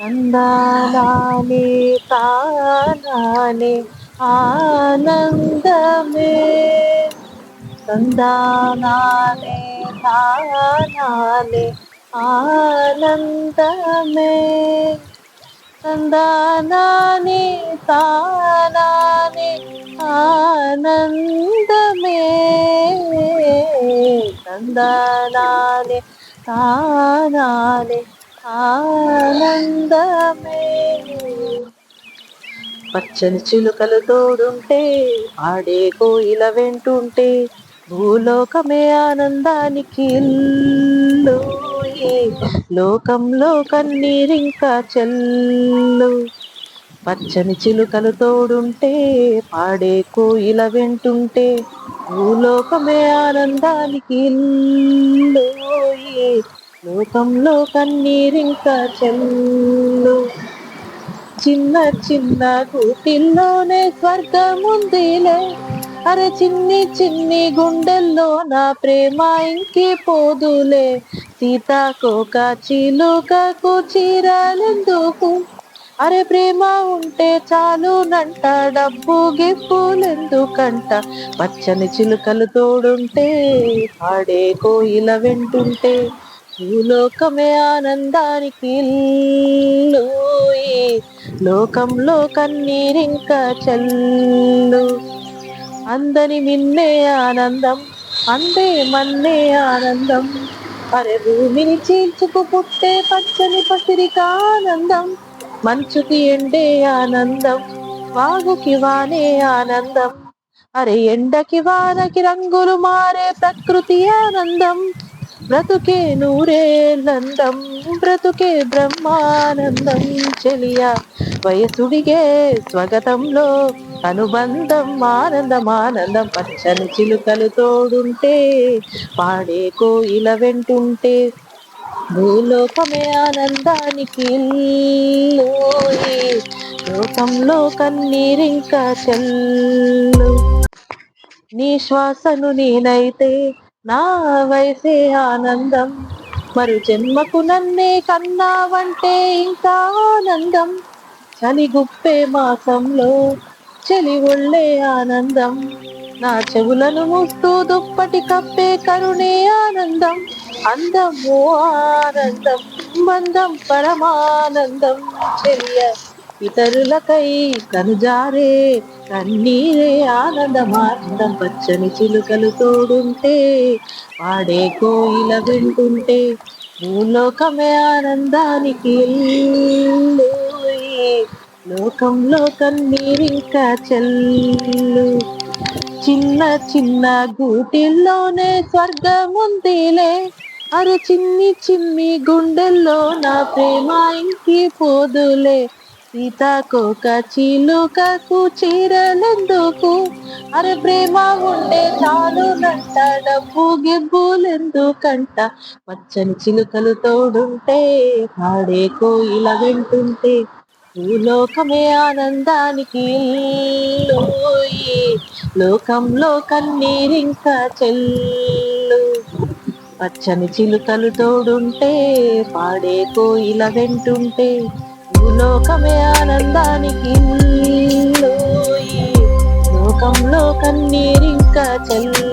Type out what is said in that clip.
తందానానే తానానే ఆనందమే తందానానే తానానే ఆనందమే తందానానే తానానే ఆనందమే తందానానే తానానే ఆనందమే పచ్చని చిలుకలు తోడుంటే పాడే కోయిల వెంటుంటే భూలోకమే ఆనందానికి ఇల్లు ఈ లోకంలో కన్నీరింకా చెల్లు పచ్చని చిలుకలు తోడుంటే పాడే కోయిల వెంటుంటే భూలోకమే ఆనందానికి ఇల్లు ఈ లోకంలో కన్నీరింకా చెల్లు చిన్న చిన్న గూటిల్లోనే స్వర్గముందిలే అరే చిన్ని చిన్ని గుండెల్లో నా ప్రేమ ఇంకి పోదులే సీతాకోక చిలుకకు చీరలెందుకు అరే ప్రేమ ఉంటే చాలునంట డబ్బు గిప్పులెందుకంట పచ్చని చిలుకలు తోడుంటే పాడే కోయిల వెంటుంటే భూలోకమే ఆనందానికి ఇల్లు ఈ లోకంలో కన్నీరింకా చల్లు అందని మిన్నే ఆనందం అందే మన్నే ఆనందం అరే భూమిని చీల్చుకు పుట్టే పచ్చని పసిరిక ఆనందం మంచుకి ఎండే ఆనందం వాగుకి వానే ఆనందం అరే ఎండకి వానకి రంగులు మారే ప్రకృతి ఆనందం బ్రతుకే నూరేళ్ళందం బ్రతుకే బ్రహ్మానందం చెలియ వయసుడిగే స్వగతంలో అనుబంధం ఆనందం ఆనందం పచ్చని చిలుకలు తోడుంటే పాడే కోయిల వెంటుంటే భూలోకమే ఆనందానికి ఇల్లు ఈ లోకంలో కన్నీరింకా చెల్లు నీ శ్వాసను నేనైతే నా వయసే ఆనందం మరు జన్మకు నన్నే కన్నావంటే ఇంకా ఆనందం చలి గుప్పే మాసంలో చెలి ఒళ్ళే ఆనందం నా చెవులను మూస్తూ దుప్పటి కప్పే కరుణే ఆనందం అందం ఓ ఆనందం బంధం పరమానందం చెలియ ఇతరులకై కనుజారే కన్నీరే ఆనందమానందం పచ్చని చిలుకలు తోడుంటే పాడే కోయిల వింటుంటే భూలోకమే ఆనందానికి ఇల్లు ఈ లోకంలో కన్నీరింకా చెల్లు చిన్న చిన్న గూటిల్లోనే స్వర్గముందిలే అరే చిన్ని చిన్ని గుండెల్లో నా ప్రేమ ఇంకి పోదులే సీతాకోక చిలుకకు చీరలెందుకు అరే ప్రేమ ఉంటే చాలునంట డబ్బు గిబ్బులెందుకంట పచ్చని చిలుకలు తోడుంటే పాడే కోయిల వెంటుంటే భూలోకమే ఆనందానికి ఇల్లు ఈ లోకంలో కన్నీరింకా చెల్లు పచ్చని చిలుకలు తోడుంటే పాడే కోయిల వెంటుంటే భూలోకమే ఆనందానికి ఇల్లు ఈ లోకంలో కన్నీరింకా చెల్లు